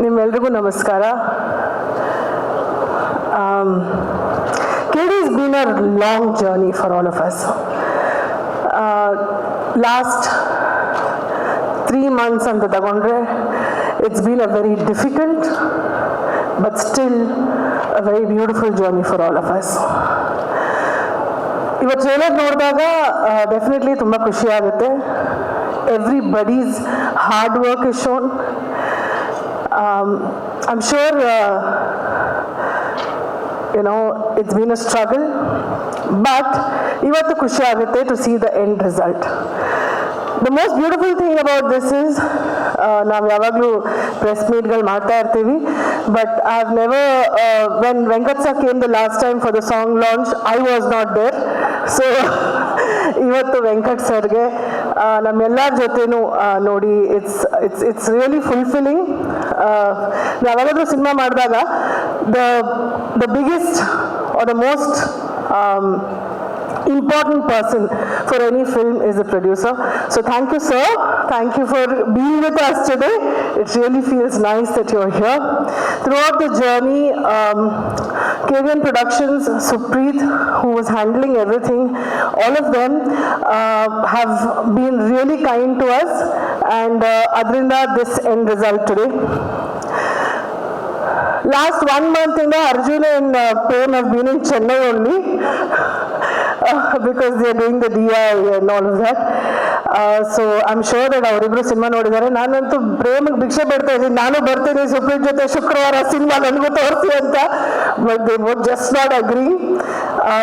ನಿಮ್ಮೆಲ್ರಿಗೂ ನಮಸ್ಕಾರ. KD has been a long journey for all of us. Last 3 months ಅಂತ ತಗೊಂಡ್ರೆ it's been a very difficult but still a very beautiful journey for all of us. ಇವತ್ತು trailer ನೋಡಿದಾಗ definitely ತುಂಬ ಖುಷಿ ಆಗುತ್ತೆ. Everybody's hard work is shown. I'm sure it's been a struggle, but ivattu khushi agutte to see the end result. The most beautiful thing about this is ನಾವು ಯಾವಾಗಲೂ press ಮೀಟ್ಗಳು ಮಾಡ್ತಾ ಇರ್ತೀವಿ, but I have never when Venkat sir came the last time for the song launch I was not there. So ಇವತ್ತು ವೆಂಕಟ್ ಸರ್ಗೆ ನಮ್ಮೆಲ್ಲರ ಜೊತೆನೂ ನೋಡಿ ಇಟ್ಸ್ ರಿಯಲಿ ಫುಲ್ಫಿಲ್ಲಿಂಗ್. ಯಾವಾಗಾದ್ರೂ ಸಿನಿಮಾ ಮಾಡಿದಾಗ the biggest or the most important person for any film is the producer. So thank you, sir. Thank you for being with us today. It really feels nice that you're here. Throughout the journey, KVN Productions, Supreet, who was handling everything, all of them have been really kind to us, and adrinda this end result today. Last 1 month Arjun and Prem have been in Chennai only because they are doing the DI and all of that. So I'm sure that ಅವರಿಬ್ರು cinema ನೋಡಿದ್ದಾರೆ. ನಾನಂತೂ ಪ್ರೇಮಿಗೆ ಭಿಕ್ಷೆ ಬಿಡ್ತಾ ಇದ್ದೀನಿ, ನಾನು ಬರ್ತೀನಿ ಸುಪ್ರೀತ್ ಜೊತೆ ಶುಕ್ರವಾರ ಸಿನಿಮಾ ನನಗೂ ತೋರಿಸಿ ಅಂತ, but they would just not agree.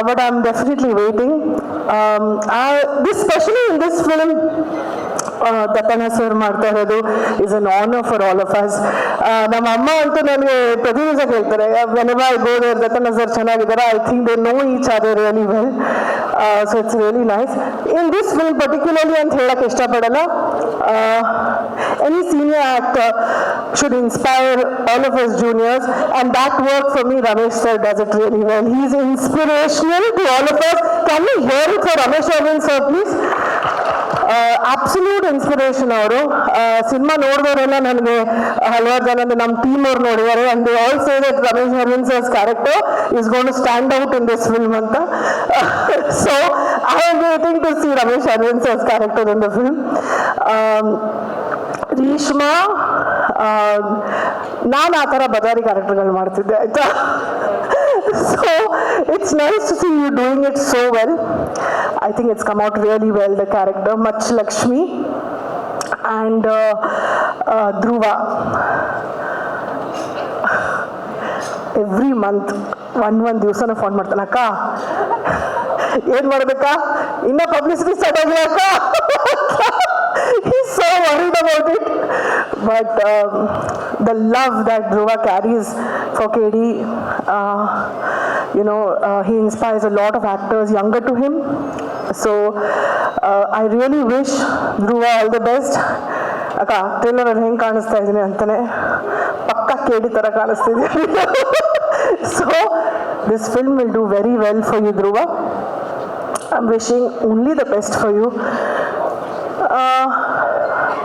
But I'm definitely waiting. Especially in this film, Dattanna sir ಮಾಡ್ತಾ ಇರೋದು is an honour for all of us. ನಮ್ಮ ಅಮ್ಮ ಅಂತೂ ನನಗೆ ಪ್ರತಿ ದಿವಸ ಹೇಳ್ತಾರೆ, whenever I go there, Dattanna sir ಚೆನ್ನಾಗಿದ್ದಾರೆ, I think they know each other really well. So it's really nice. In this film particularly ಅಂತ ಹೇಳಕ್ಕೆ ಇಷ್ಟಪಡಲ್ಲ. Any senior actor should inspire all of us juniors, and that work for me Ramesh sir does it really well. He is inspirational to all of us. Can we hear it for Ramesh Arvind sir please? Absolute inspiration ಅವರು. Cinema ನೋಡಿದವರೆಲ್ಲ ನನಗೆ ಹಲವಾರು ಜನ ನಮ್ಮ team ಅವ್ರು ನೋಡಿದ್ದಾರೆ, and they all say that Ramesh Aravind sir's character is gone to stand out in this film ಅಂತ. So I am waiting to see Ramesh Aravind sir's character in the film. Reshma, ನಾನು ಆ ಥರ ಬಜಾರಿ ಕ್ಯಾರೆಕ್ಟರ್ಗಳು ಮಾಡ್ತಿದ್ದೆ ಆಯ್ತಾ. So it's nice to see you doing it so well. I think it's come out really well, the character. Much Lakshmi and Dhruva. Every month one ದಿವಸನ phone ಮಾಡ್ತಾನೆ, ಅಕ್ಕ ಏನ್ ಮಾಡ್ಬೇಕ, ಇನ್ನ ಪಬ್ಲಿಸಿಟಿ ಸ್ಟಾರ್ಟ್ ಆಗಿಲ್ಲ ಅಕ್ಕ. He's so worried about it. But the love that Dhruva carries for KD, he inspires a lot of actors younger to him. So I really wish Dhruva all the best. ಅಕ್ಕ trailer ಅಲ್ಲಿ ಹೆಂಗೆ ಕಾಣಿಸ್ತಾ ಇದ್ದೀನಿ ಅಂತಾನೆ ಪಕ್ಕ KD ಥರ ಕಾಣಿಸ್ತಿದ್ದೀನಿ. So this film will do very well for you, Dhruva. I'm wishing only the best for you.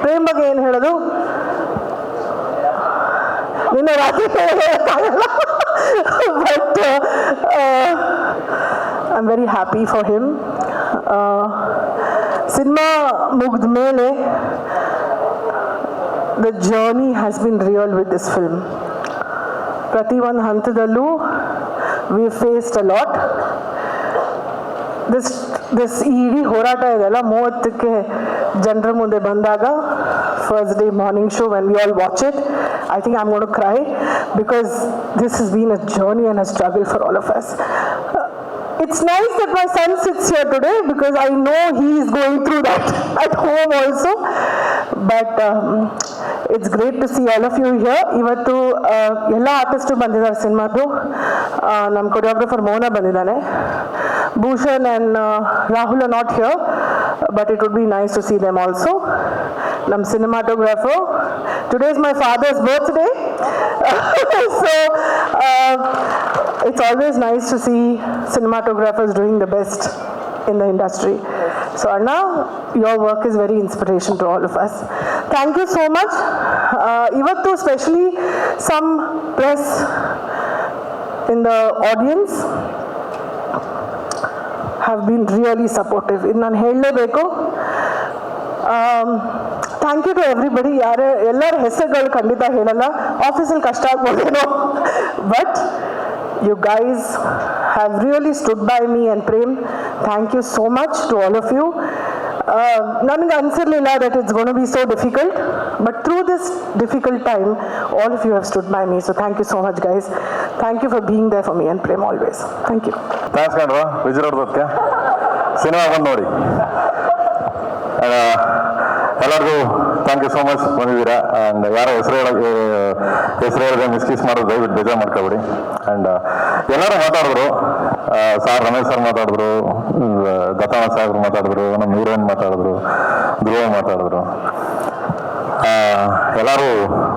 Prem ಬಗ್ಗೆ ಏನು ಹೇಳೋದು, ನಿನ್ನೆ ರಾತ್ರಿ ಹೇಳೋಕ್ಕಾಗಲ್ಲ. But I am very happy for him. Cinema ಮುಗಿದ ಮೇಲೆ the journey has been real with this film. ಪ್ರತಿಯೊಂದು ಹಂತದಲ್ಲೂ we faced a lot. This ಇಡೀ ಹೋರಾಟ ಇದೆಲ್ಲ 30ಕ್ಕೆ ಜನರ ಮುಂದೆ ಬಂದಾಗ, first day morning show, when we all watch it, I think I'm going to cry because this has been a journey and a struggle for all of us. It's nice that my son sits here today because I know he is going through that at home also. But it's great to see all of you here. ಇವತ್ತು ಎಲ್ಲ artist ಬಂದಿದ್ದಾರೆ ಸಿನಿಮಾದು. ನಮ್ಮ choreographer ಮೋನ ಬಂದಿದ್ದಾನೆ. Bhushan and Rahul are not here, but it would be nice to see them also. Nam cinematographer. Today is my father's birthday. So it's always nice to see cinematographers doing the best in the industry. So Anna, your work is very inspiration to all of us. Thank you so much. Ivattu especially some press in the audience have been really supportive. ಇದು ನಾನು ಹೇಳಲೇಬೇಕು. Thank you to everybody. ಎಲ್ಲರ ಹೆಸರುಗಳು ಖಂಡಿತ ಹೇಳಲ್ಲ, ಆಫೀಸಲ್ಲಿ ಕಷ್ಟ ಆಗ್ಬೋದೇನೋ, but you guys have really stood by me and Prem. Thank you so much to all of you. ನನಗೆ ಅನಿಸಿರಲಿಲ್ಲ that it's going to be so difficult, but through this difficult time, all of you have stood by me. So thank you so much, guys. Thank you for being there for me and Prem always. Thank you. Thanks, Kandra. ವಿಜಯನಗರದಕ್ಕೆ cinema ಬಂದು ನೋಡಿ. ಎಲ್ಲರಿಗೂ thank you so much ಬಂದಿದ್ದೀರಾ. And ಯಾರೋ ಹೆಸರು ಹೇಳಿದೆ ಮಿಸ್ಕೀಸ್ ಮಾಡೋದು ದಯವಿಟ್ಟು ಬೇಜಾರು ಮಾಡ್ಕೊಬೇಡಿ. ಆ್ಯಂಡ್ ಎಲ್ಲರೂ ಮಾತಾಡಿದ್ರು. ಸಾರ್ ರಮೇಶ್ ಸರ್ ಮಾತಾಡಿದ್ರು, ದತ್ತಾನ ಸಾಹೇಬ್ರು ಮಾತಾಡಿದ್ರು, ನಮ್ಮ ಹೀರೋಯಿನ್ ಮಾತಾಡಿದ್ರು, ಧ್ರುವ ಮಾತಾಡಿದ್ರು, ಎಲ್ಲರೂ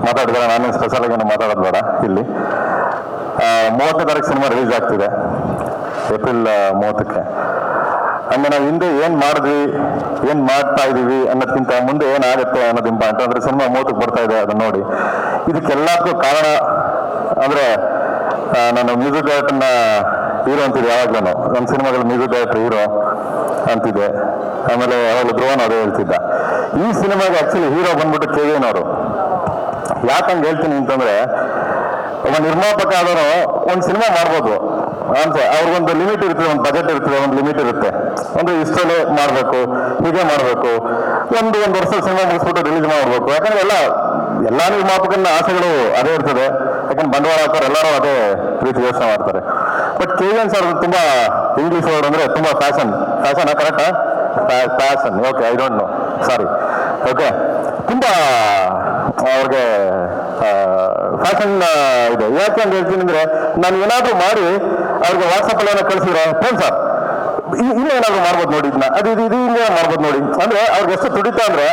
ಮಾತಾಡಿದ್ದಾರೆ. ನಾನೇನು ಸ್ಪೆಷಲಾಗಿ ಏನು ಮಾತಾಡೋದು ಬೇಡ. ಇಲ್ಲಿ 30ನೇ ತಾರೀಕು ಸಿನಿಮಾ ರಿಲೀಸ್ ಆಗ್ತಿದೆ, ಏಪ್ರಿಲ್ 30ಕ್ಕೆ. ಅಂದ್ರೆ ನಾವು ಹಿಂದೆ ಏನ್ ಮಾಡಿದ್ವಿ, ಏನ್ ಮಾಡ್ತಾ ಇದೀವಿ ಅನ್ನೋದಕ್ಕಿಂತ ಮುಂದೆ ಏನಾಗುತ್ತೆ ಅನ್ನೋದು ಇಂಪಾರ್ಟೆಂಟ್. ಅಂದ್ರೆ ಸಿನಿಮಾ 30ಕ್ಕೆ ಬರ್ತಾ ಇದೆ, ಅದನ್ನ ನೋಡಿ. ಇದಕ್ಕೆಲ್ಲದಕ್ಕೂ ಕಾರಣ ಅಂದ್ರೆ ನಾನು ಮ್ಯೂಸಿಕ್ ಡೈರೆಕ್ಟರ್ನ ಹೀರೋ ಅಂತಿದ್ದೆ ಯಾವಾಗ್ಲೂ. ನನ್ನ ಸಿನಿಮಾಗಳ ಮ್ಯೂಸಿಕ್ ಡೈರೆಕ್ಟರ್ ಹೀರೋ ಅಂತಿದ್ದೆ. ಆಮೇಲೆ ಯಾವಾಗಲೂ ಧ್ರುವನ್ ಅದೇ ಹೇಳ್ತಿದ್ದ. ಈ ಸಿನಿಮಾಗೆ ಆಕ್ಚುಲಿ ಹೀರೋ ಬಂದ್ಬಿಟ್ಟು KVN ಅವರು. ಯಾಕಂಗೆ ಹೇಳ್ತೀನಿ ಅಂತಂದ್ರೆ, ಒಬ್ಬ ನಿರ್ಮಾಪಕ ಆದವರು ಒಂದು ಸಿನಿಮಾ ಮಾಡ್ಬೋದು ಅಂತ ಅವ್ರಿಗೊಂದು ಲಿಮಿಟ್ ಇರ್ತದೆ, ಒಂದು ಬಜೆಟ್ ಇರ್ತದೆ, ಒಂದು ಲಿಮಿಟ್ ಇರುತ್ತೆ. ಒಂದು ಇಷ್ಟಲ್ಲೇ ಮಾಡಬೇಕು, ಹೀಗೆ ಮಾಡಬೇಕು, ಒಂದು ವರ್ಷ ಸಿನಿಮಾ ಮುಗಿಸ್ಬಿಟ್ಟು ರಿಲೀಸ್ ಮಾಡಬೇಕು. ಯಾಕಂದ್ರೆ ಎಲ್ಲ ನಿರ್ಮಾಪಕನ ಆಸೆಗಳು ಅದೇ ಇರ್ತದೆ. ಯಾಕಂದ್ರೆ ಬಂಡವಾಳ ಹಾಕೋರು ಎಲ್ಲರೂ ಅದೇ ರೀತಿ ಯೋಚನೆ ಮಾಡ್ತಾರೆ. ಬಟ್ KVN ಸರ್ ತುಂಬಾ ಇಂಗ್ಲಿಷ್ ವರ್ಡ್ ಅಂದ್ರೆ ತುಂಬಾ ಫ್ಯಾಷನ್ ಕರೆಕ್ಟಾ? Fashion, okay, I don't know, sorry, okay. ತುಂಬಾ ಅವ್ರಿಗೆ ಫ್ಯಾಷನ್ ಇದೆ. ಯಾಕೆ ಅಂತ ಹೇಳ್ತೀನಿ ಅಂದ್ರೆ, ನಾನು ಏನಾದ್ರೂ ಮಾಡಿ ಅವ್ರಿಗೆ ವಾಟ್ಸಪ್ ಅಲ್ಲಿ ಏನೋ ಕಳಿಸಿದ್ರೆ, ಫೋನ್ ಸರ್ ಇಲ್ಲ ಏನಾದ್ರು ಮಾಡ್ಬೋದು ನೋಡಿ, ಇದನ್ನ ಇದು ಹಿಂಗೆ ಮಾಡ್ಬೋದು ನೋಡಿ ಅಂದ್ರೆ, ಅವ್ರಿಗೆ ಎಷ್ಟು ತುಡಿತಾ ಅಂದ್ರೆ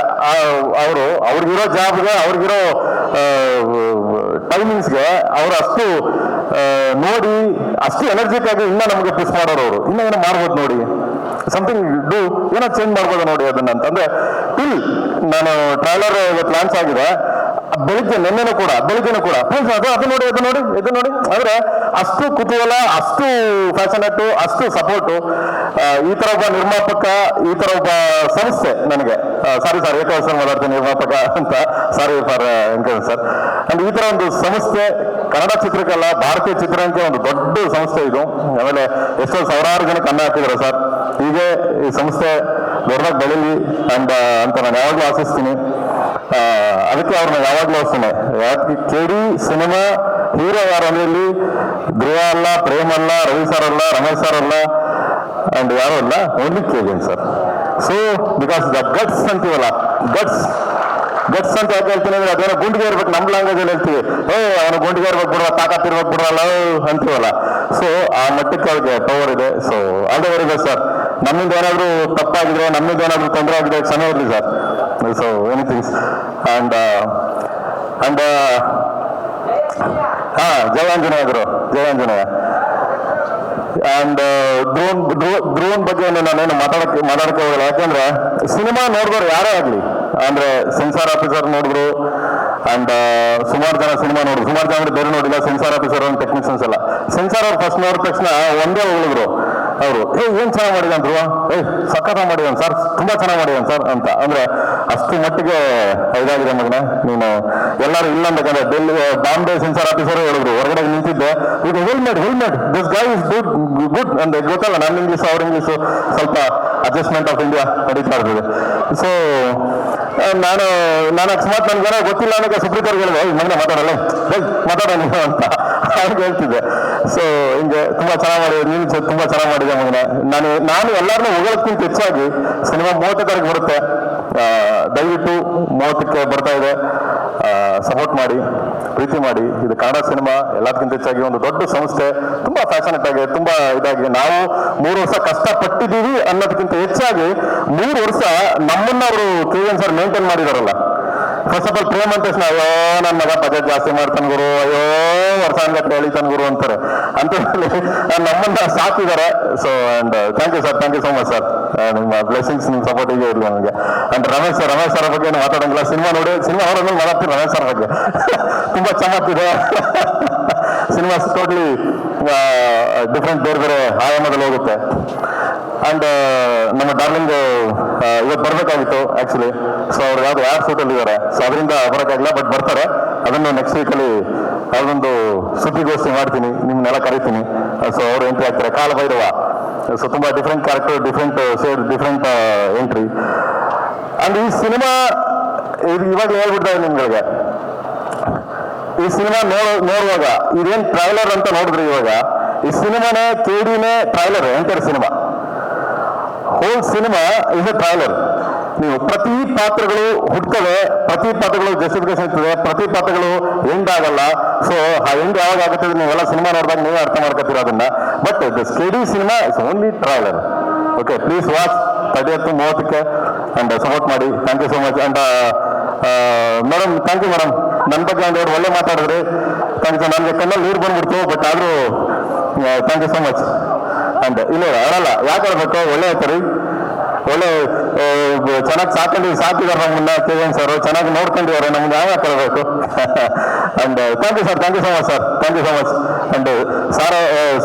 ಅವ್ರಿಗಿರೋ ಜಾಬ್ಗೆ, ಅವ್ರಿಗಿರೋ ಟೈಮಿಂಗ್ಸ್ಗೆ ಅವ್ರು ಅಷ್ಟು ನೋಡಿ, ಅಷ್ಟು ಎನರ್ಜಿಕ್ ಆಗಿ ಇನ್ನ ನಮಗೆ ಪುಷ್ ಮಾಡೋರು. ಅವರು ಇನ್ನ ಏನೋ ಮಾಡ್ಬೋದು ನೋಡಿ, ಸಮಥಿಂಗ್ ಡೂ, ಏನೋ ಚೇಂಜ್ ಮಾಡ್ಬೋದು ನೋಡಿ ಅದನ್ನ ಅಂತಂದ್ರೆ. ಟಿಲ್ ನಾನು ಟ್ರೈಲರ್ ಇವತ್ತು ಲಾಂಚ್ ಆಗಿದೆ, ಬೆಳಿಗ್ಗೆನೂ ಕೂಡ ಅದು ನೋಡಿ ಅಂದ್ರೆ ಅಷ್ಟು ಕುತೂಹಲ, ಅಷ್ಟು ಫ್ಯಾಷನೇಟು, ಅಷ್ಟು ಸಪೋರ್ಟು. ಈ ತರ ಒಬ್ಬ ನಿರ್ಮಾಪಕ, ಈ ತರ ಒಬ್ಬ ಸಂಸ್ಥೆ ನನಗೆ, ಸಾರಿ ಏಕವಚನ ಮಾತಾಡ್ತೀನಿ ನಿರ್ಮಾಪಕ ಅಂತ, sorry for encourage sir. And ಈ ತರ ಒಂದು ಸಂಸ್ಥೆ ಕನ್ನಡ ಚಿತ್ರಕ್ಕಲ್ಲ, ಭಾರತೀಯ ಚಿತ್ರಕ್ಕೆ ಒಂದು ದೊಡ್ಡ ಸಂಸ್ಥೆ ಇದು. ಆಮೇಲೆ ಎಷ್ಟೋ ಸಾವಿರಾರು ಜನಕ್ಕೆ ಅನ್ನ ಹಾಕಿದ್ದಾರೆ ಸರ್. ಹೀಗೆ ಈ ಸಂಸ್ಥೆ ದೊಡ್ಡದಾಗಿ ಬೆಳೀಲಿ ಅಂತ ನಾನು ಯಾವಾಗಲೂ ಆಶಿಸ್ತೀನಿ. ಅದಕ್ಕೆ ಅವ್ರನ್ನ ಯಾವಾಗಲೂ ಅಷ್ಟೇ, ಯಾಕೆ KD ಸಿನಿಮಾ ಹೀರೋ ಯಾರು ಅಂದ್ರೆ ಇಲ್ಲಿ ಧ್ರುವ ಅಲ್ಲ, ಪ್ರೇಮ್ ಅಲ್ಲ, ರವಿ ಸರ್ ಅಲ್ಲ, ರಮೇಶ್ ಸರ್ ಅಲ್ಲ, ಅಂಡ್ ಯಾರು ಅಲ್ಲ, only KVN sir. So because the guts ಅಂತೀವಲ್ಲ, ಗಟ್ಸ್ ಅಂತ ಯಾಕೆ ಹೇಳ್ತೀನಿ ಅಂದ್ರೆ, ಅದೇನೋ ಗುಂಡಿಗೆ ಇರ್ಬೇಕು, ನಮ್ಮ ಲ್ಯಾಂಗ್ವೇಜ್ ಅಲ್ಲಿ ಹೇಳ್ತೀವಿ, ಅವನು ಗುಂಡಿಗೆ ಇರ್ಬೇಕು ಬಿಡುವ, ತಾಕತ್ ಇರ್ಬೇಕು ಬಿಡುವಲ್ಲ ಅಂತೀವಲ್ಲ. ಸೊ ಆ ಮಟ್ಟಕ್ಕೆ ಅವ್ರಿಗೆ ಪವರ್ ಇದೆ. So all the very best sir. ನಮ್ಮಿಂದ ಏನಾದ್ರು ತಪ್ಪಾಗಿದ್ರೆ, ನಮ್ಮಿಂದ ಏನಾದ್ರು ತೊಂದರೆ ಆಗಿದೆ, ಕ್ಷಮೆ ಇರಲಿ sir. So anythings and Jaya Anjaneya and ಧ್ರುವನ್ ಬಗ್ಗೆ ನಾನೇನು ಮಾತಾಡಕ್ಕೆ ಹೋಗಲ್ಲ. ಯಾಕಂದ್ರೆ ಸಿನಿಮಾ ನೋಡಿದವ್ರು ಯಾರೇ ಆಗ್ಲಿ, ಅಂದ್ರೆ ಸೆನ್ಸಾರ್ ಆಫೀಸರ್ ನೋಡಿದ್ರು, ಅಂಡ್ ಸುಮಾರು ಜನ ಸಿನಿಮಾ ನೋಡಿದ್ರು, ಸುಮಾರು ಜನ ಬೇರೆ ನೋಡಿಲ್ಲ, ಸೆನ್ಸಾರ್ ಆಫೀಸರ್ ಟೆಕ್ನಿಷಿಯನ್ಸ್ ಎಲ್ಲ. ಸೆನ್ಸಾರ್ ಅವ್ರು ಫಸ್ಟ್ ನೋಡಿದ ತಕ್ಷಣ ಒಂದೇ ಹೇಳಿದ್ರು ಅವರು, ಏನ್ ಚೆನ್ನಾಗಿ ಮಾಡಿದಾನ್ ಧ್ರುವ, ಸಖತ್ ಮಾಡಿದಾನ್ ಸರ್, ತುಂಬಾ ಚೆನ್ನಾಗಿ ಮಾಡಿದಾನ್ ಸರ್ ಅಂತ. ಅಂದ್ರೆ ಅಷ್ಟು ಮಟ್ಟಿಗೆ ಇದಾಗಿದೆ ಮಗನ ನೀನು. ಎಲ್ಲರೂ ಇಲ್ಲ ಅಂತಂದ್ರೆ ಬಾಂಬೆ ಸೆನ್ಸಾರ್ ಆಫೀಸರ್ ಹೇಳಿದ್ರು, ಹೊರಗಡೆ ನಿಂತಿದ್ದೆ, ಈಗ helmet this guy is good ಅಂತ ಗೊತ್ತಲ್ಲ, ನನ್ನ ಇಂಗ್ಲೀಷ್ ಅವ್ರ ಇಂಗ್ಲೀಷು ಸ್ವಲ್ಪ ಅಡ್ಜಸ್ಟ್ಮೆಂಟ್ ಆಫ್ ಇಂಡಿಯಾ ನಡೀತಾ ಇರ್ತದೆ. ಸೊ ನಾನು ಅಕಸ್ಮಾತ್ ನನ್ಗೆ ಗೊತ್ತಿಲ್ಲ ಅನ್ನೋಕೆ ಸುಪ್ರೀತ್ ಅವ್ರಿಗೆ ಹೇಳಿದೆ, ಮಗನ ಮಾತಾಡಲ್ಲ ಮಾತಾಡೋ ನೀವು ಅಂತ ಅವ್ರಿಗೆ ಹೇಳ್ತಿದ್ದೆ. ಸೊ ಹಿಂಗೆ ತುಂಬಾ ಚೆನ್ನಾಗಿ ಮಾಡಿದೆ, ನೀನು ತುಂಬಾ ಚೆನ್ನಾಗಿ ಮಾಡಿದೆ ಮಗನ. ನಾನು ಎಲ್ಲರನ್ನೂ ಹೊಗಳಕ್ಕಿಂತ ಹೆಚ್ಚಾಗಿ ಸಿನಿಮಾ 30 ತಾರೀಕು ಬರುತ್ತೆ, ದಯವಿಟ್ಟು 30ಕ್ಕೆ ಬರ್ತಾ ಇದೆ, ಸಪೋರ್ಟ್ ಮಾಡಿ, ಪ್ರೀತಿ ಮಾಡಿ. ಇದು ಕನ್ನಡ ಸಿನಿಮಾ ಎಲ್ಲದಕ್ಕಿಂತ ಹೆಚ್ಚಾಗಿ ಒಂದು ದೊಡ್ಡ ಸಂಸ್ಥೆ, ತುಂಬಾ ಫ್ಯಾಷನೇಟ್ ಆಗಿ, ತುಂಬಾ ಇದಾಗಿ, ನಾವು 3 ವರ್ಷ ಕಷ್ಟಪಟ್ಟಿದ್ದೀವಿ ಅನ್ನೋದಕ್ಕಿಂತ ಹೆಚ್ಚಾಗಿ 3 ವರ್ಷ ನಮ್ಮನ್ನ ಅವರು KVN ಸರ್ ಮೇಂಟೈನ್ ಮಾಡಿದಾರಲ್ಲ. ಫಸ್ಟ್ ಆಫ್ ಆಲ್ ಪ್ರೇಮ್ ಅಂತ ತಕ್ಷಣ ಅಯ್ಯೋ ನನ್ನ ಮಗ ಬಜೆಟ್ ಜಾಸ್ತಿ ಮಾಡ್ತಾನೆ ಗುರು, ಅಯ್ಯೋ ವರ್ಷಾನ್ಗಟ್ಟಲೆ ಎಳಿತಾನೆ ಗುರು ಅಂತಾರೆ. ಅಂತದ್ರಲ್ಲಿ ನಮ್ಮನ್ನ ಸಾಕಿದ್ದಾರೆ. So and thank you sir, thank you so much sir. ನಿಮ್ಮ ಬ್ಲೆಸಿಂಗ್ಸ್, ನಿಮ್ಮ ಸಪೋರ್ಟಿಗೆ ಇರಲಿ ನನಗೆ. ಅಂಡ್ ರಮೇಶ್ ಸರ್ ಬಗ್ಗೆ ಏನು ಮಾತಾಡಂಗಿಲ್ಲ. ಸಿನಿಮಾ ನೋಡಿ, ಸಿನಿಮಾ ಅವರನ್ನು ಮಾತಾಡ್ತೀನಿ ರಮೇಶ್ ಸರ್ ಬಗ್ಗೆ. ತುಂಬಾ ಚೆನ್ನಾಗ್ತಿದೆ ಸಿನಿಮಾ, ಟೋಟ್ಲಿ ಡಿಫ್ರೆಂಟ್, ಬೇರೆ ಬೇರೆ ಆಯಾಮದಲ್ಲಿ ಹೋಗುತ್ತೆ. ಅಂಡ್ ನಮ್ಮ ಡಾರ್ಲಿಂಗ್ ಇವತ್ತು ಬರಬೇಕಾಗಿತ್ತು ಆಕ್ಚುಲಿ. ಸೊ ಅವ್ರು ಯಾರು ಸೂಟಲ್ಲಿ ಇದ್ದಾರೆ, ಸೊ ಅದರಿಂದ ಬರೋಕ್ಕಾಗಿಲ್ಲ, ಬಟ್ ಬರ್ತಾರೆ. ಅದನ್ನು ನೆಕ್ಸ್ಟ್ ವೀಕಲ್ಲಿ ಅದೊಂದು ಸುದ್ದಿಗೋಷ್ಠಿ ಮಾಡ್ತೀನಿ, ನಿಮ್ಮನ್ನೆಲ್ಲ ಕರಿತೀನಿ. ಸೊ ಅವರು ಎಂಟ್ರಿ ಆಗ್ತಾರೆ, ಕಾಲಭೈರವ. ಸೊ ತುಂಬಾ different character, different shade, different entry. And ಈ ಸಿನಿಮಾ ಇವಾಗ ಹೇಳ್ಬಿಡ್ತಾರೆ ನಿಮ್ಗಳಿಗೆ, ಈ ಸಿನಿಮಾ ನೋಡುವಾಗ ಇದೇನ್ ಟ್ರೈಲರ್ ಅಂತ ನೋಡಿದ್ರಿ, ಇವಾಗ ಈ ಸಿನಿಮಾನೇ ಕೇಡಿನೇ trailer, entire cinema, whole cinema is a trailer. ನೀವು ಪ್ರತಿ ಪಾತ್ರಗಳು ಹುಡ್ತವೆ, ಪ್ರತಿ ಪಾತ್ರಗಳು ಜಸ್ಟಿಫಿಕೇಶನ್ ಇರ್ತದೆ, ಪ್ರತಿ ಪಾತ್ರಗಳು ಎಂಡ್ ಆಗಲ್ಲ. ಸೊ ಆ ಎಂಡ್ ಯಾವಾಗ ಆಗುತ್ತೆ ನೀವೆಲ್ಲ ಸಿನಿಮಾ ನೋಡಿದಾಗ ನೀವೇ ಅರ್ಥ ಮಾಡ್ಕೊತೀರ ಅದನ್ನ. But this KD cinema is only trailer. Okay, please watch 30th 30ಕ್ಕೆ ಅಂಡ್ ಸಪೋರ್ಟ್ ಮಾಡಿ. Thank you so much. And madam, thank you madam, ನನ್ನ ಬಗ್ಗೆ ಒಂದೆರಡು ಒಳ್ಳೆ ಮಾತಾಡಿದ್ರಿ. Thank you. ನನಗೆ ಕಣ್ಣಲ್ಲಿ ನೀರು ಬಂದ್ಬಿಡ್ತು, ಬಟ್ ಆದರೂ thank you so much. And ಇಲ್ಲ ಅಳಲ್ಲ, ಯಾಕೆ ಹೇಳ್ಬೇಕು, ಒಳ್ಳೆ ಆಯ್ತರಿ, ಒಳ್ಳೆ ಚೆನ್ನಾಗಿ ಸಾಕಿದಾರೆ ನಮ್ಮನ್ನ. KN ಸರ್ ಚೆನ್ನಾಗಿ ನೋಡ್ಕೊಂಡಿದ್ದಾರೆ ನಮ್ಗೆ, ಯಾವಾಗ ಕಳ್ಬೇಕು. And thank you sir, thank you so much sir, thank you so much. And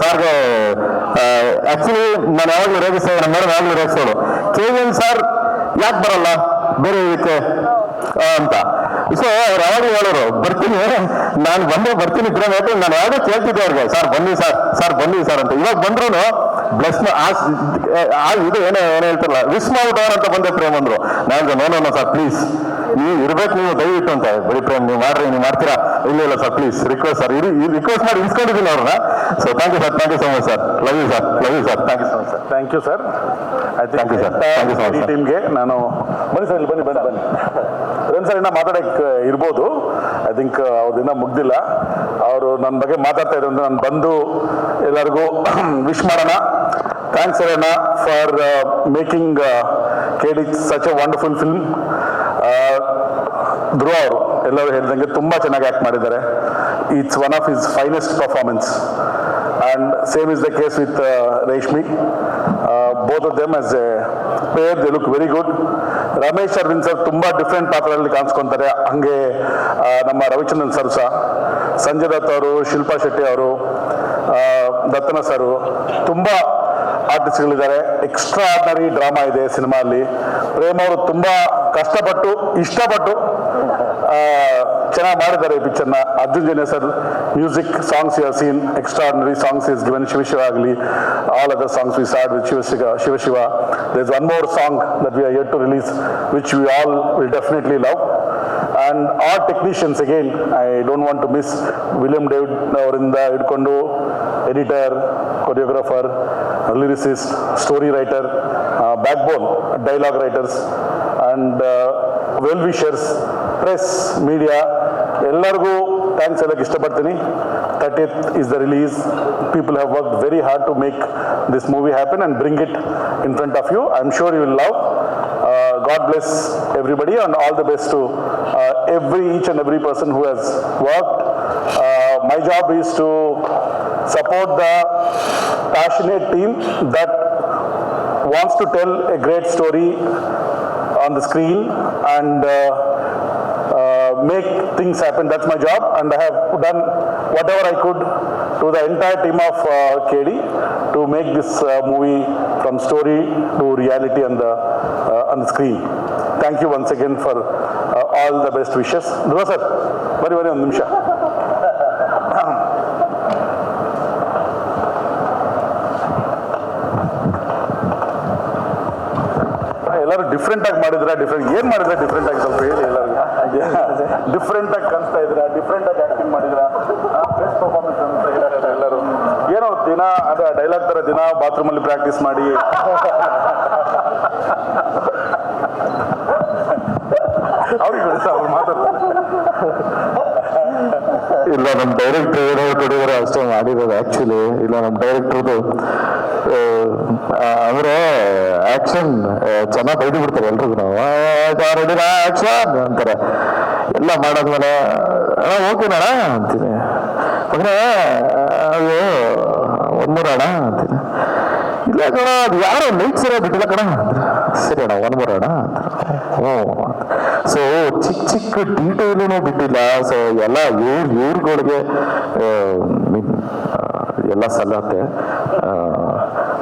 ಸಾರ್ಗೆ ಆಕ್ಚುಲಿ ನಾನು ಯಾವಾಗಲೂ ರೇಗಿಸ್ತೇವೆ, ನಮ್ಮ ಮೇಡಮ್ ಯಾವಾಗಲೂ ರೇಗಿಸೋಳು, KN ಸರ್ ಯಾಕೆ ಬರಲ್ಲ ಬೇರೆ ಇದಕ್ಕೆ ಅಂತ. ಸೊ ಅವ್ರು ಯಾವಾಗಲೂ ಹೇಳೋರು, ಬರ್ತೀನಿ, ನಾನು ಬರ್ತೀನಿ ಪ್ರೇಮ್. ಯಾಕೆ ನಾನು ಯಾವಾಗಲೂ ಕೇಳ್ತಿದ್ದೆ ಅವ್ರಿಗೆ, ಸರ್ ಬನ್ನಿ ಸರ್ ಬನ್ನಿ ಸರ್ ಅಂತ. ಇವಾಗ ಬಂದ್ರು ಬ್ಲೆಸ್ ಇದು ಏನೋ ಹೇಳ್ತಾರಲ್ಲ, ವಿಶ್ ಮಾಡ್ಬಿಟ್ಟವ್ರ ಅಂತ ಬಂದೆ ಪ್ರೇಮ್ ಅಂದ್ರು. ನಾನು ನೋಡೋಣ ಸರ್ ಪ್ಲೀಸ್, ನೀವು ಇರ್ಬೇಕು, ನೀವು ದಯವಿಟ್ಟು ಅಂತ. ಬರೀ ಪ್ರೇಮ್ ನೀವು ಮಾಡ್ರಿ, ನೀವು ಮಾಡ್ತೀರಾ? ಇಲ್ಲ sir please, request sir, request ಮಾಡಿ ಇನ್ಸ್ಕೊಂಡಿದ್ದೀನಿ ಅವ್ರನ್ನ. So thank you sir, thank you so much sir, love you sir, love you sir, thank you so much sir. Thank you sir. Thank you sir, thank you so much. ಈ ಟೀಮ್ಗೆ ನಾನು ಬನ್ನಿ sir, ಇಲ್ಲಿ ಬನ್ನಿ ರೇಮ್ sir ಇನ್ನ ಮಾತಾಡಕ್ಕೆ ಇರ್ಬೋದು. I think ಅವ್ರದಿನ್ನ ಮುಗ್ದಿಲ್ಲ. ಅವರು ನನ್ನ ಬಗ್ಗೆ ಮಾತಾಡ್ತಾ ಇದ್ರು, ನಾನು ಬಂದು ಎಲ್ಲರಿಗೂ ವಿಶ್ ಮಾಡೋಣ. ಥ್ಯಾಂಕ್ಸ್ ಅಣ್ಣ for making KD such a wonderful film. Dhruva ಅವರು ಎಲ್ಲರೂ ಹೇಳಿದಂಗೆ ತುಂಬ ಚೆನ್ನಾಗಿ ಆ್ಯಕ್ಟ್ ಮಾಡಿದ್ದಾರೆ. It's one of his finest performance. And same is the case with Reshmi. Both of them as a pair they look very good. Ramesh Aravind sir ತುಂಬ different ಪಾತ್ರಗಳಲ್ಲಿ ಕಾಣಿಸ್ಕೊತಾರೆ. ಹಂಗೆ ನಮ್ಮ ರವಿಚಂದ್ರನ್ ಸರ್ ಸಹ, ಸಂಜಯ್ ದತ್ ಅವರು, ಶಿಲ್ಪಾ ಶೆಟ್ಟಿ ಅವರು, ದತ್ತನ ಸರು, ತುಂಬ ಆರ್ಟಿಸ್ಟ್ಗಳಿದ್ದಾರೆ. ಎಕ್ಸ್ಟ್ರಾ ಆರ್ಡಿನರಿ ಡ್ರಾಮಾ ಇದೆ ಸಿನಿಮಾ ಅಲ್ಲಿ. ಪ್ರೇಮ್ ಅವರು ತುಂಬ ಕಷ್ಟಪಟ್ಟು ಇಷ್ಟಪಟ್ಟು ಚೆನ್ನಾಗಿ ಮಾಡಿದ್ದಾರೆ ಈ ಪಿಕ್ಚರ್ನ. Arjun Janya sir music, songs you have seen, extraordinary songs is given. Shiva ಆಗಲಿ, all other songs we start with Shiva. There is one more song that we are yet to release which we all will definitely love. And our technicians again, I don't want to miss William David ಅವರಿಂದ ಹಿಡ್ಕೊಂಡು editor, choreographer, lyricist, story writer, backbone, dialogue writers and well wishers, press, media ಎಲ್ಲರಿಗೂ thanks ಹೇಳಕ್ಕೆ ಇಷ್ಟಪಡ್ತೀನಿ. 30th is the release. People have worked very hard to make this movie happen and bring it in front of you. I'm sure you will love. God bless everybody and all the best to each and every person who has worked. My job is to support the passionate team that wants to tell a great story on the screen and make things happen. That's my job, and I have done whatever I could to the entire team of KD to make this movie from story to reality on the screen. Thank you once again for all the best wishes. Dhruva sir, bari ಒಂದು ನಿಮಿಷ. ಎಲ್ಲರೂ different ಆಗಿ ಮಾಡಿದ್ರೆ, ಏನ್ ಮಾಡಿದ್ರೆ different ಆಗಿ ಸ್ವಲ್ಪ ಹೇಳಿ ಎಲ್ಲರಿಗೂ. ಡಿಫ್ರೆಂಟ್ ಆಗಿ ಕಾಣಿಸ್ತಾ ಇದ್ರ, ಡಿಫ್ರೆಂಟ್ ಆಗಿ ಆಕ್ಟಿಂಗ್ ಮಾಡಿದ್ರ, ಬೆಸ್ಟ್ ಪರ್ಫಾರ್ಮೆನ್ಸ್ ಅಂತ ಹೇಳಿದ್ರೆ ಎಲ್ಲರೂ. ಏನೋ ದಿನ ಅದ ಡೈಲಾಗ್ ತರ ದಿನ ಬಾತ್ರೂಮ್ ಅಲ್ಲಿ ಪ್ರಾಕ್ಟೀಸ್ ಮಾಡಿ ಅವ್ರಿಗೆ ಅವ್ರು ಮಾತಾಡ್ತಾರೆ. ಇಲ್ಲ, ನಮ್ಮ ಡೈರೆಕ್ಟರ್ ಏನೋ ಕೊಡಿದ್ರೆ ಅಷ್ಟೇ ಮಾಡಿರೋದು ಆಕ್ಚುಲಿ. ಇಲ್ಲ, ನಮ್ಮ ಡೈರೆಕ್ಟರ್ದು ಅಂದ್ರೆ ಆಕ್ಷನ್ ಚೆನ್ನಾಗಿ ಬೈದು ಬಿಡ್ತಾರೆ ಎಲ್ರಿಗೂ. ನಾವು ಆಕ್ಷನ್ ಅಂತಾರೆ. ಎಲ್ಲ ಮಾಡಾದ್ಮೇಲೆ ಓಕೆನಣ್ಣ ಅಂತೀನಿ. ಮಗನೇ ಅದು ಒಂದ್ಮೂರು ಅಣ್ಣ ಅಂತೀನಿ. ಇಲ್ಲ ಕಣ ಅದು ಯಾರೋ ಲೈಟ್ ಸರಿಯಾಗಿ ಬಿಟ್ಟಿಲ್ಲ ಕಣ ಅಂದ್ರೆ ಸರಿ ಅಣ್ಣ ಒಂದ್ಮೂರು ಅಣ್ಣ ಅಂತಾರೆ. ಹ್ಞೂ ಸೊ ಚಿಕ್ಕ ಚಿಕ್ಕ ಡೀಟೇಲೂ ಬಿಟ್ಟಿಲ್ಲ. ಸೊ ಎಲ್ಲ ಇವ್ರುಗಳಿಗೆ ಎಲ್ಲ ಸಲ್ಲತ್ತೆ.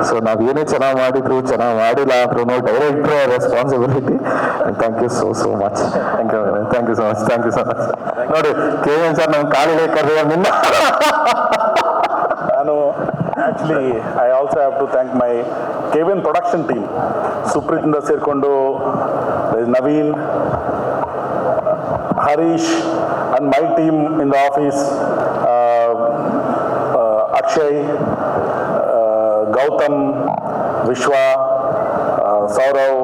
ಸೊ ನಾವೇನೇ ಚೆನ್ನಾಗಿ ಮಾಡಿದ್ರು ಚೆನ್ನಾಗಿ ಮಾಡಿಲ್ಲ ಅಂದ್ರೂ director responsibility. Thank you so much. Thank you so much. ನೋಡಿ KVN ಸರ್ ನಮ್ಮ ಕಾಲಿಗೆ ಕರೆದ ನಿನ್ನ ನಾನು actually I also have to thank my KVN production team. ಸುಪ್ರೀತಿಂದ ಸೇರಿಕೊಂಡು Naveen, Harish and my team in the office, Akshay, Gautam, Vishwa, Saurav,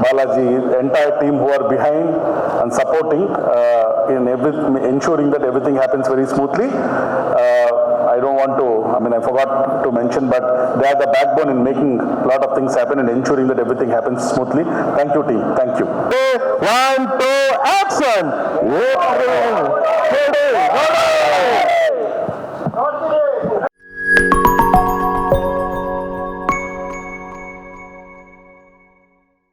Balaji, entire team who are behind and supporting in ensuring that everything happens very smoothly. I don't want to, I forgot to mention, but they are the backbone in making a lot of things happen and ensuring that everything happens smoothly. Thank you, team. Thank you. 1, 2, action!